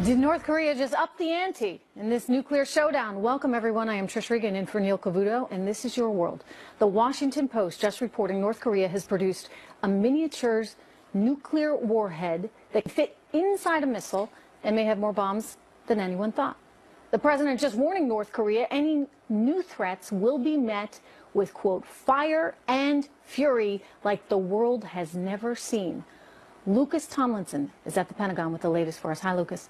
Did North Korea just up the ante in this nuclear showdown? Welcome, everyone. I am Trish Regan in for Neil Cavuto, and this is your world. The Washington Post just reporting North Korea has produced a miniature nuclear warhead that can fit inside a missile and may have more bombs than anyone thought. The president just warning North Korea any new threats will be met with, quote, fire and fury like the world has never seen. Lucas Tomlinson is at the Pentagon with the latest for us. Hi, Lucas.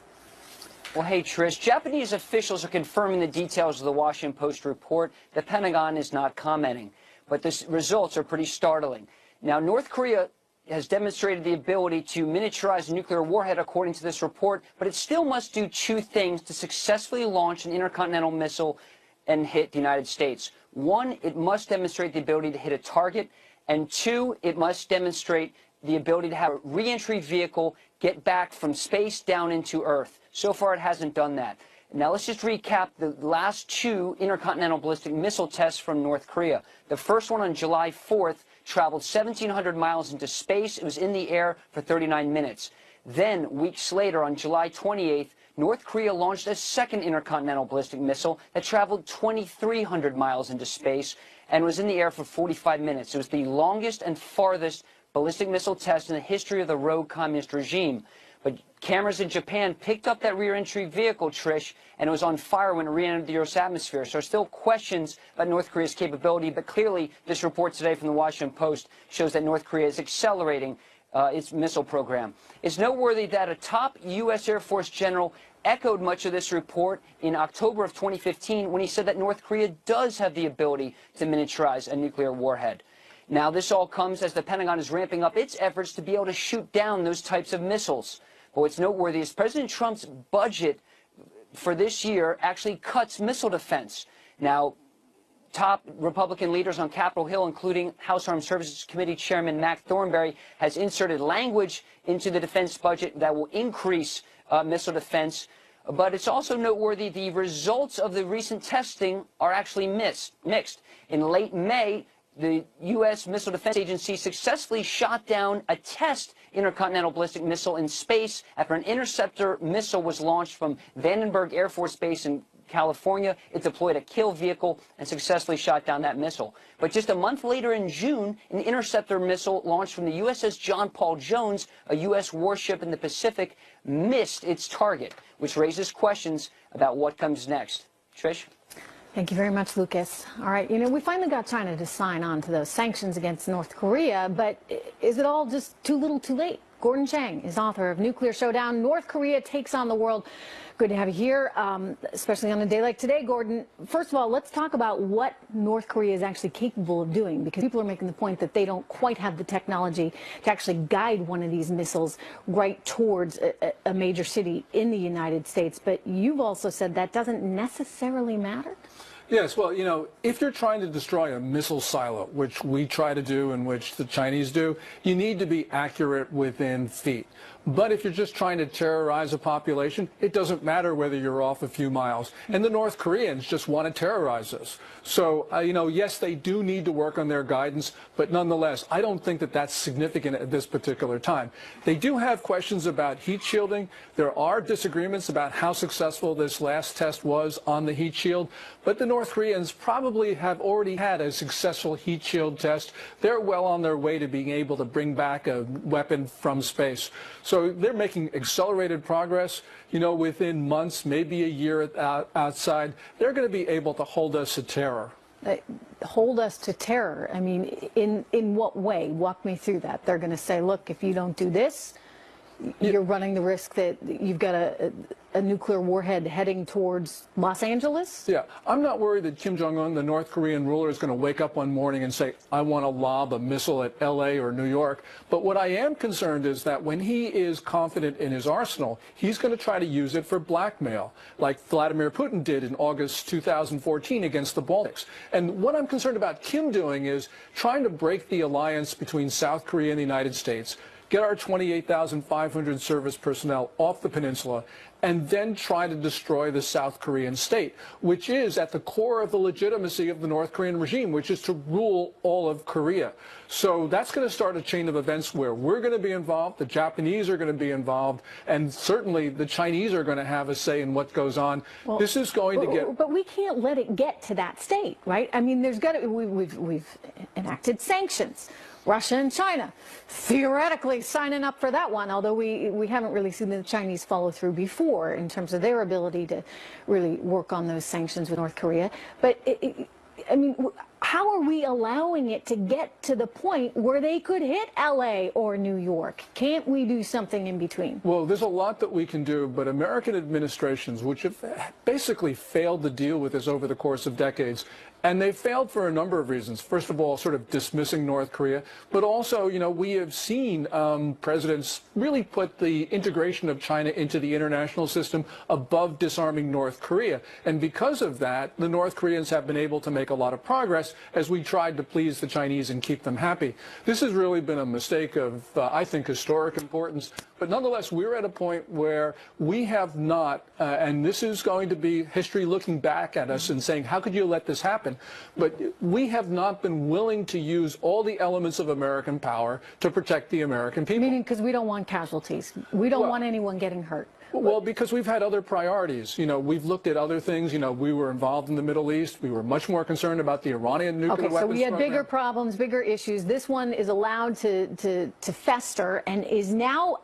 Well, hey, Trish. Japanese officials are confirming the details of the Washington Post report. The Pentagon is not commenting, but the results are pretty startling. Now, North Korea has demonstrated the ability to miniaturize a nuclear warhead, according to this report, but it still must do two things to successfully launch an intercontinental missile and hit the United States. One, it must demonstrate the ability to hit a target, and two, it must demonstrate the ability to have a re-entry vehicle get back from space down into Earth. So far, it hasn't done that. Now, let's just recap the last two intercontinental ballistic missile tests from North Korea. The first one on July 4th traveled 1,700 miles into space. It was in the air for 39 minutes. Then, weeks later, on July 28th, North Korea launched a second intercontinental ballistic missile that traveled 2,300 miles into space and was in the air for 45 minutes. It was the longest and farthest ballistic missile test in the history of the rogue communist regime. But cameras in Japan picked up that rear-entry vehicle, Trish, and it was on fire when it re-entered the Earth's atmosphere. So there are still questions about North Korea's capability, but clearly this report today from the Washington Post shows that North Korea is accelerating its missile program. It's noteworthy that a top U.S. Air Force general echoed much of this report in October of 2015 when he said that North Korea does have the ability to miniaturize a nuclear warhead. Now, this all comes as the Pentagon is ramping up its efforts to be able to shoot down those types of missiles. But what's noteworthy is President Trump's budget for this year actually cuts missile defense. Now, top Republican leaders on Capitol Hill, including House Armed Services Committee Chairman Mac Thornberry, has inserted language into the defense budget that will increase missile defense. But it's also noteworthy the results of the recent testing are actually mixed. In late May, the U.S. Missile Defense Agency successfully shot down a test intercontinental ballistic missile in space after an interceptor missile was launched from Vandenberg Air Force Base in California. It deployed a kill vehicle and successfully shot down that missile. But just a month later in June, an interceptor missile launched from the USS John Paul Jones, a U.S. warship in the Pacific, missed its target, which raises questions about what comes next. Trish? Thank you very much, Lucas. All right, we finally got China to sign on to those sanctions against North Korea, but is it all just too little too late? Gordon Chang is author of Nuclear Showdown, North Korea Takes on the World. Good to have you here, especially on a day like today, Gordon. First of all, let's talk about what North Korea is actually capable of doing, because people are making the point that they don't quite have the technology to actually guide one of these missiles right towards a major city in the United States. But you've also said that doesn't necessarily matter. Yes, well, if you're trying to destroy a missile silo, which we try to do and which the Chinese do, you need to be accurate within feet. But if you're just trying to terrorize a population, it doesn't matter whether you're off a few miles. And the North Koreans just want to terrorize us. So, yes, they do need to work on their guidance, but nonetheless, I don't think that that's significant at this particular time. They do have questions about heat shielding. There are disagreements about how successful this last test was on the heat shield, but the North Koreans probably have already had a successful heat shield test. They're well on their way to being able to bring back a weapon from space. So they're making accelerated progress. Within months, maybe a year outside, they're going to be able to hold us to terror. Hold us to terror? I mean, in what way? Walk me through that. They're going to say, look, if you don't do this, you're running the risk that you've got a nuclear warhead heading towards Los Angeles? Yeah, I'm not worried that Kim Jong-un, the North Korean ruler, is going to wake up one morning and say, I want to lob a missile at L.A. or New York. But what I am concerned is that when he is confident in his arsenal, he's going to try to use it for blackmail, like Vladimir Putin did in August 2014 against the Baltics. And what I'm concerned about Kim doing is trying to break the alliance between South Korea and the United States, get our 28,500 service personnel off the peninsula, and then try to destroy the South Korean state, which is at the core of the legitimacy of the North Korean regime, which is to rule all of Korea. So that's going to start a chain of events where we're going to be involved, the Japanese are going to be involved, and certainly the Chinese are going to have a say in what goes on. Well, this is going to get... But we can't let it get to that state, right? I mean, there's got to... We've enacted sanctions. Russia and China, theoretically signing up for that one, although we haven't really seen the Chinese follow through before in terms of their ability to really work on those sanctions with North Korea. But, I mean, how are we allowing it to get to the point where they could hit L.A. or New York? Can't we do something in between? Well, there's a lot that we can do, but American administrations, which have basically failed to deal with this over the course of decades, and they failed for a number of reasons. First of all, sort of dismissing North Korea, but also, you know, we have seen presidents really put the integration of China into the international system above disarming North Korea. And because of that, the North Koreans have been able to make a lot of progress as we tried to please the Chinese and keep them happy. This has really been a mistake of, I think, historic importance. But nonetheless, we're at a point where we have not, and this is going to be history looking back at us and saying, how could you let this happen? But we have not been willing to use all the elements of American power to protect the American people. Meaning because we don't want casualties. We don't want anyone getting hurt. Well, because we've had other priorities. You know, we've looked at other things. You know, we were involved in the Middle East. We were much more concerned about the Iranian nuclear weapons. So we had program. bigger problems, bigger issues. This one is allowed to fester and is now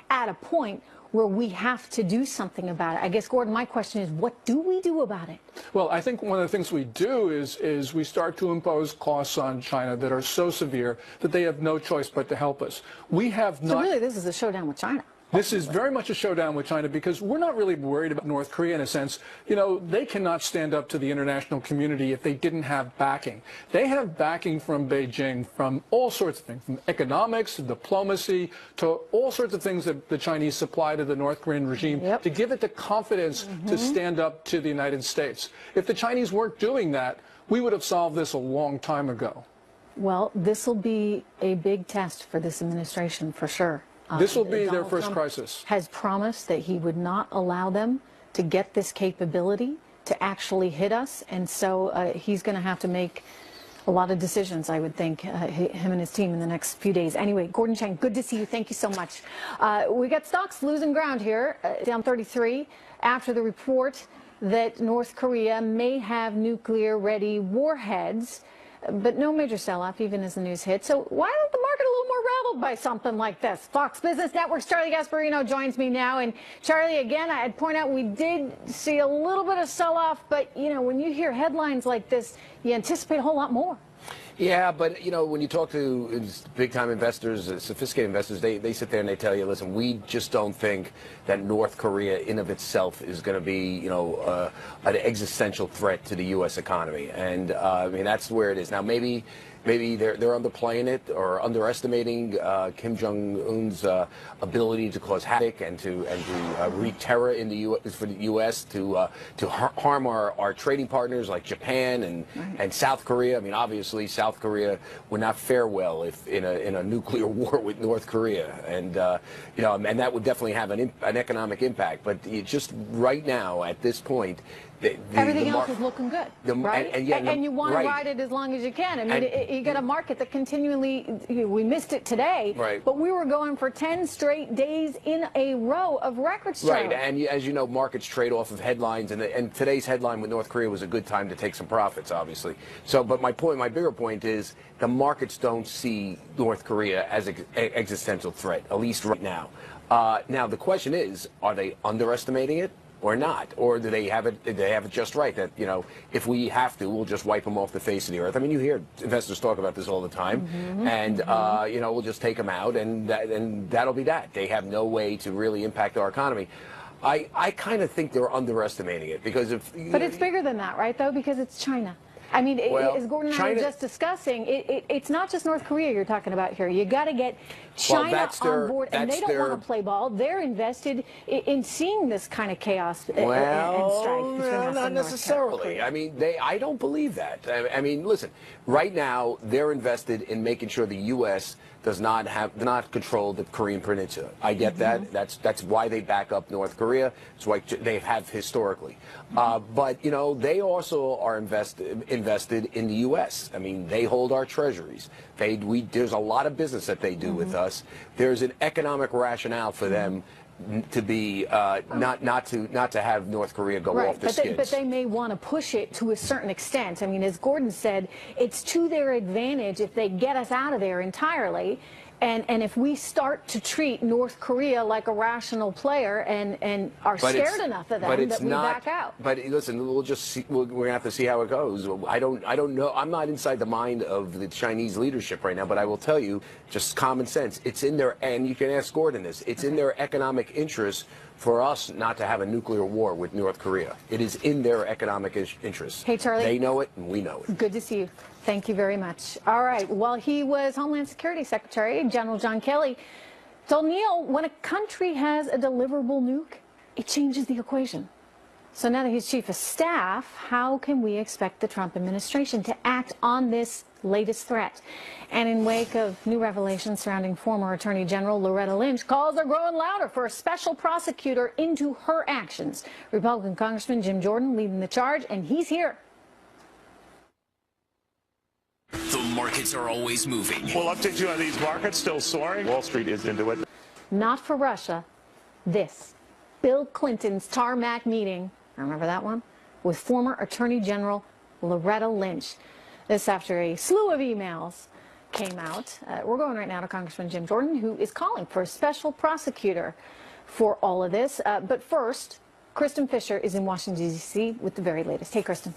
at a point where we have to do something about it. I guess, Gordon, my question is, what do we do about it? Well, I think one of the things we do is we start to impose costs on China that are so severe that they have no choice but to help us. We have not... So really, this is a showdown with China. This is very much a showdown with China because we're not really worried about North Korea in a sense. You know, they cannot stand up to the international community if they didn't have backing. They have backing from Beijing from all sorts of things, from economics to diplomacy to all sorts of things that the Chinese supply to the North Korean regime to give it the confidence to stand up to the United States. If the Chinese weren't doing that, we would have solved this a long time ago. Well, this will be a big test for this administration for sure. This will be their first Trump crisis. Has promised that he would not allow them to get this capability to actually hit us, and so he's going to have to make a lot of decisions, I would think, him and his team in the next few days. Anyway, Gordon Chang, good to see you. Thank you so much. We got stocks losing ground here, down 33 after the report that North Korea may have nuclear-ready warheads. But no major sell-off, even as the news hit. So why isn't the market a little more rattled by something like this? Fox Business Network's Charlie Gasparino joins me now. And Charlie, again, I'd point out we did see a little bit of sell-off, but, you know, when you hear headlines like this, you anticipate a whole lot more. Yeah, but, you know, when you talk to big-time investors, sophisticated investors, they sit there and they tell you, listen, we just don't think that North Korea in of itself is going to be, you know, an existential threat to the U.S. economy. And, I mean, that's where it is. Now, maybe they're underplaying it or underestimating Kim Jong-un's ability to cause havoc and to wreak terror in the U.S. for the U.S. to harm our trading partners like Japan and South Korea. I mean, obviously, South Korea would not fare well if in a nuclear war with North Korea, and you know, and that would definitely have an economic impact. But just right now, at this point, everything else is looking good, right? And you want to right. ride it as long as you can. I mean, you got a market that continually, we missed it today, right. But we were going for 10 straight days in a row of records. Right, and as you know, markets trade off of headlines, and today's headline with North Korea was a good time to take some profits, obviously. So, but my bigger point is the markets don't see North Korea as an existential threat, at least right now. Now, the question is, are they underestimating it? Or not, or do they have it? They have it just right that, you know, if we have to, we'll just wipe them off the face of the earth. I mean, you hear investors talk about this all the time, and you know, we'll just take them out, and that'll be that. They have no way to really impact our economy. I kind of think they're underestimating it because if. But it's bigger than that, right? Though, because it's China. I mean, Well, as Gordon and I China- were just discussing, it's not just North Korea you're talking about here. You got to get China on board, and they don't want to play ball. They're invested in seeing this kind of chaos and strife between us not and necessarily. North Korea. I mean, I don't believe that. I mean, listen, right now they're invested in making sure the U.S. does not control the Korean Peninsula. I get that. That's why they back up North Korea. It's why they have historically. But you know, they also are invested in the U.S. I mean, they hold our treasuries. There's a lot of business that they do with us. There's an economic rationale for them to be not to have North Korea go off the skids. But they may want to push it to a certain extent. I mean, as Gordon said, it's to their advantage if they get us out of there entirely. And if we start to treat North Korea like a rational player and are scared enough of them that we back out. But listen, we'll just see, we're going to have to see how it goes. I don't know. I'm not inside the mind of the Chinese leadership right now, but I will tell you, just common sense. It's in their, and you can ask Gordon this, it's in their economic interest for us not to have a nuclear war with North Korea. It is in their economic interest. Hey, Charlie. They know it, and we know it. Good to see you. Thank you very much. All right. While he was Homeland Security Secretary, General John Kelly told Neil when a country has a deliverable nuke, it changes the equation. So now that he's chief of staff, how can we expect the Trump administration to act on this latest threat? And in wake of new revelations surrounding former Attorney General Loretta Lynch, calls are growing louder for a special prosecutor into her actions. Republican Congressman Jim Jordan leading the charge, and he's here. The markets are always moving. We'll update you on these markets still soaring. Wall Street is into it. Not for Russia. This. Bill Clinton's tarmac meeting, remember that one? With former Attorney General Loretta Lynch. This after a slew of emails came out. We're going right now to Congressman Jim Jordan, who is calling for a special prosecutor for all of this. But first, Kristen Fisher is in Washington, D.C. with the very latest. Hey, Kristen.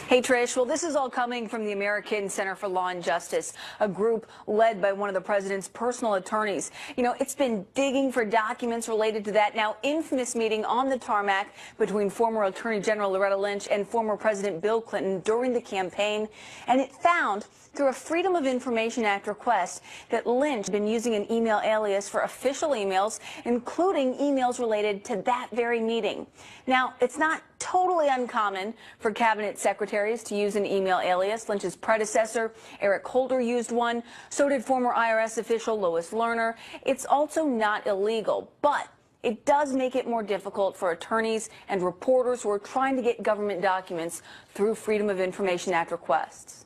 Hey, Trish. Well, this is all coming from the American Center for Law and Justice, a group led by one of the president's personal attorneys. You know, it's been digging for documents related to that now infamous meeting on the tarmac between former Attorney General Loretta Lynch and former President Bill Clinton during the campaign. And it found through a Freedom of Information Act request that Lynch had been using an email alias for official emails, including emails related to that very meeting. Now, it's not totally uncommon for cabinet secretaries to use an email alias. Lynch's predecessor, Eric Holder, used one. So did former IRS official Lois Lerner. It's also not illegal, but it does make it more difficult for attorneys and reporters who are trying to get government documents through Freedom of Information Act requests.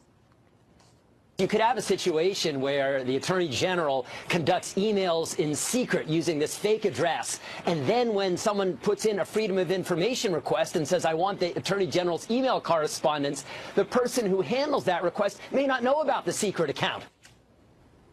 You could have a situation where the Attorney General conducts emails in secret using this fake address, and then when someone puts in a Freedom of Information request and says, I want the Attorney General's email correspondence, the person who handles that request may not know about the secret account.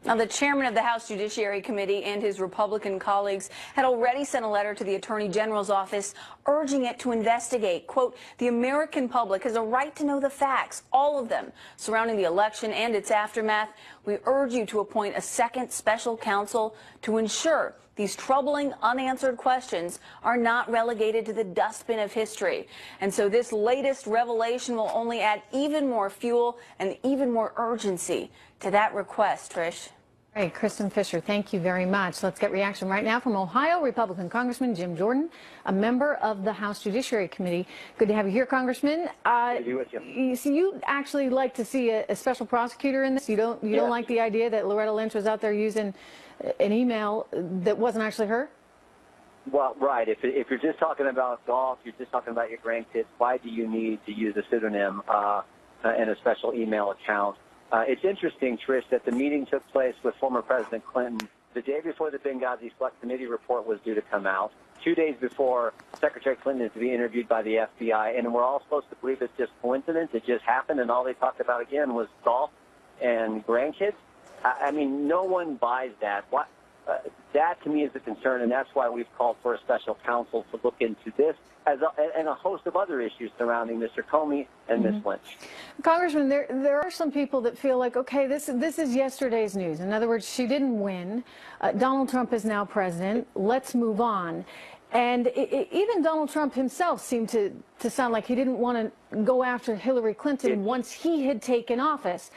Now, the chairman of the House Judiciary Committee and his Republican colleagues had already sent a letter to the Attorney General's office urging it to investigate. Quote, the American public has a right to know the facts, all of them, surrounding the election and its aftermath. We urge you to appoint a second special counsel to ensure these troubling unanswered questions are not relegated to the dustbin of history. And so this latest revelation will only add even more fuel and even more urgency to that request, Trish. Hey, Kristen Fisher, thank you very much. Let's get reaction right now from Ohio Republican Congressman Jim Jordan, a member of the House Judiciary Committee. Good to have you here, Congressman. Good to be with you. So you actually like to see a special prosecutor in this? You don't like the idea that Loretta Lynch was out there using an email that wasn't actually her? Well, right. If you're just talking about golf, you're just talking about your grandkids, why do you need to use a pseudonym and a special email account? It's interesting, Trish, that the meeting took place with former President Clinton the day before the Benghazi Select Committee report was due to come out, 2 days before Secretary Clinton is to be interviewed by the FBI, and we're all supposed to believe it's just coincidence. It just happened, and all they talked about again was golf and grandkids. I mean, no one buys that. That, to me, is a concern, and that's why we've called for a special counsel to look into this and a host of other issues surrounding Mr. Comey and Ms. Lynch. Congressman, there are some people that feel like, okay, this is yesterday's news. In other words, she didn't win. Donald Trump is now president. Let's move on. And even Donald Trump himself seemed to sound like he didn't want to go after Hillary Clinton once he had taken office.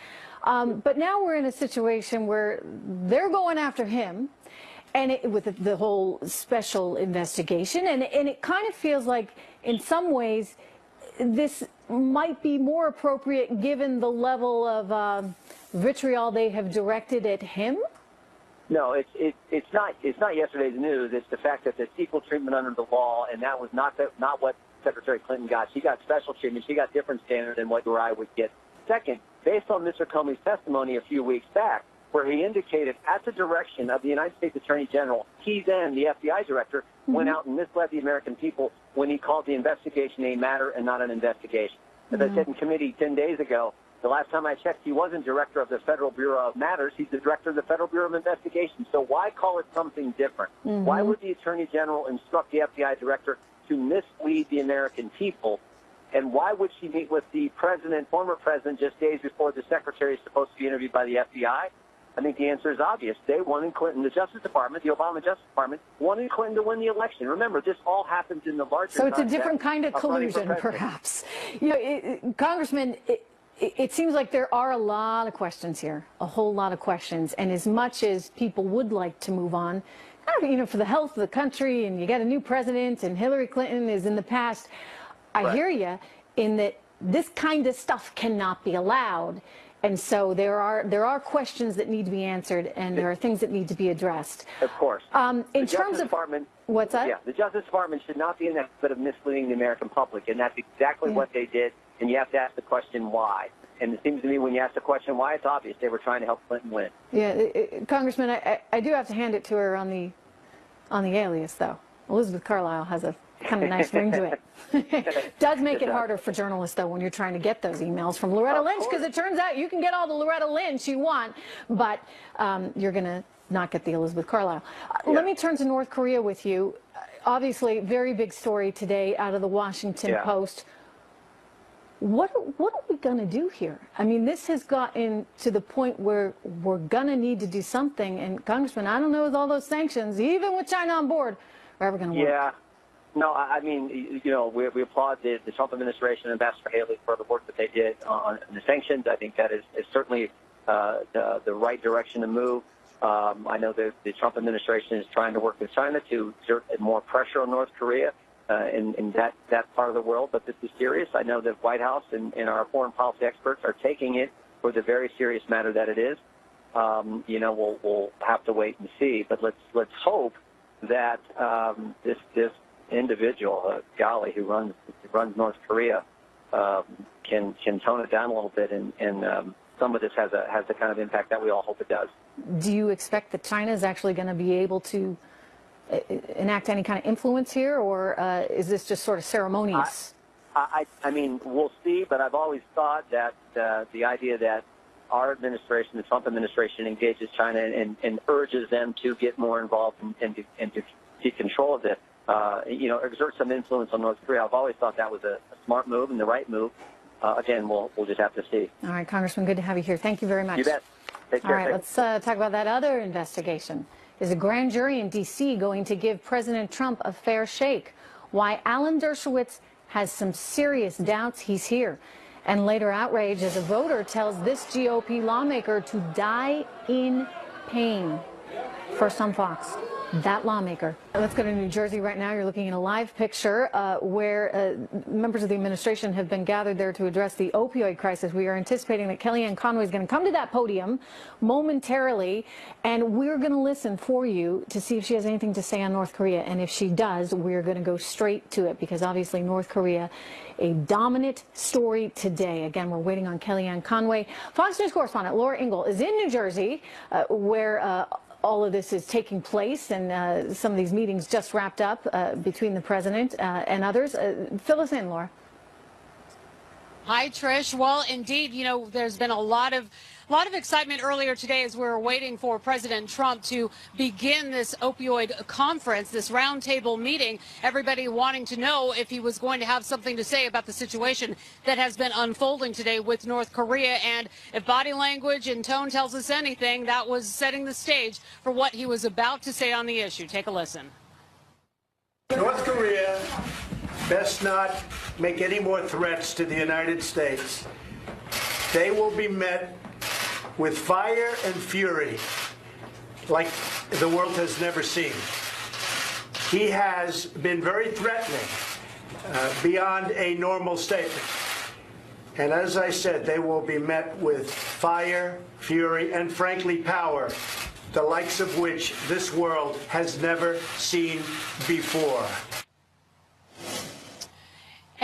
But now we're in a situation where they're going after him, and with the whole special investigation, and it kind of feels like in some ways this might be more appropriate given the level of vitriol they have directed at him. No, it's not yesterday's news. It's the fact that there's equal treatment under the law, and that was not what Secretary Clinton got. She got special treatment. She got different standards than what I would get. Second, based on Mr. Comey's testimony a few weeks back, where he indicated at the direction of the United States Attorney General, he then, the FBI director, went out and misled the American people when he called the investigation a matter and not an investigation. As I said in committee 10 days ago, the last time I checked, he wasn't director of the Federal Bureau of Matters. He's the director of the Federal Bureau of Investigation. So why call it something different? Why would the Attorney General instruct the FBI director to mislead the American people? And why would she meet with the president, former president, just days before the secretary is supposed to be interviewed by the FBI? I think the answer is obvious. They wanted Clinton, the Justice Department, the Obama Justice Department, wanted Clinton to win the election. Remember, this all happens in the larger So it's a different kind of collusion, perhaps. You know, Congressman, it seems like there are a lot of questions here, a whole lot of questions. And as much as people would like to move on, you know, for the health of the country, and you got a new president, and Hillary Clinton is in the past, I hear you in that this kind of stuff cannot be allowed. And so there are questions that need to be answered, and there are things that need to be addressed. Of course. In terms of what's that? Yeah, the Justice Department should not be in that bit of misleading the American public, and that's exactly what they did. And you have to ask the question why. And it seems to me when you ask the question why, it's obvious they were trying to help Clinton win. Yeah, Congressman, I do have to hand it to her on the alias, though. Elizabeth Carlisle has a kind of nice ring to it. Does make it harder for journalists, though, when you're trying to get those emails from Loretta Lynch, because it turns out you can get all the Loretta Lynch you want, but you're going to not get the Elizabeth Carlisle. Let me turn to North Korea with you. Obviously, very big story today out of the Washington Post. What are we going to do here? I mean, this has gotten to the point where we're going to need to do something. And, Congressman, I don't know if all those sanctions, even with China on board, are ever going to work. Yeah. No, I mean, you know, we applaud the Trump administration and Ambassador Haley for the work that they did on the sanctions. I think that is certainly the right direction to move. I know that the Trump administration is trying to work with China to exert more pressure on North Korea. In that part of the world, but this is serious. I know that White House and our foreign policy experts are taking it for the very serious matter that it is. You know, we'll have to wait and see, but let's hope that this individual, Ghali, who runs North Korea, can tone it down a little bit, and some of this has the kind of impact that we all hope it does. Do you expect that China is actually going to be able to enact any kind of influence here, or is this just sort of ceremonious? I mean, we'll see, but I've always thought that the idea that our administration, the Trump administration, engages China and urges them to get more involved and to take control of this, you know, exert some influence on North Korea. I've always thought that was a smart move and the right move. Again, we'll just have to see. All right, Congressman, good to have you here. Thank you very much. You bet. Take care. All right, let's talk about that other investigation. Is a grand jury in D.C. going to give President Trump a fair shake? Why Alan Dershowitz has some serious doubts he's here. And later outrage as a voter tells this GOP lawmaker to die in pain. First on Fox, that lawmaker. Let's go to New Jersey right now. You're looking at a live picture where members of the administration have been gathered there to address the opioid crisis. We are anticipating that Kellyanne Conway is going to come to that podium momentarily, and we're going to listen for you to see if she has anything to say on North Korea. And if she does, we're going to go straight to it, because obviously North Korea, a dominant story today. Again, we're waiting on Kellyanne Conway. Fox News correspondent Laura Ingle is in New Jersey, where all of this is taking place, and some of these meetings just wrapped up between the president and others. Fill us in, Laura. Hi, Trish. Well, indeed, you know, there's been a lot of excitement earlier today as we were waiting for President Trump to begin this opioid conference, this roundtable meeting. Everybody wanting to know if he was going to have something to say about the situation that has been unfolding today with North Korea. And if body language and tone tells us anything, that was setting the stage for what he was about to say on the issue. Take a listen. North Korea best not make any more threats to the United States. They will be met with fire and fury like the world has never seen. He has been very threatening beyond a normal statement. And as I said, they will be met with fire, fury, and frankly power, the likes of which this world has never seen before.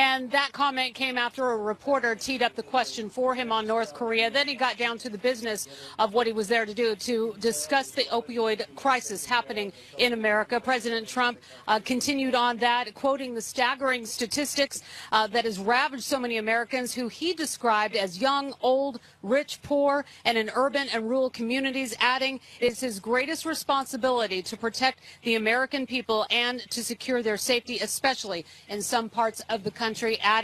And that comment came after a reporter teed up the question for him on North Korea. Then he got down to the business of what he was there to do, to discuss the opioid crisis happening in America. President Trump continued on that, quoting the staggering statistics that has ravaged so many Americans who he described as young, old, rich, poor, and in urban and rural communities, adding it's his greatest responsibility to protect the American people and to secure their safety, especially in some parts of the country. Adding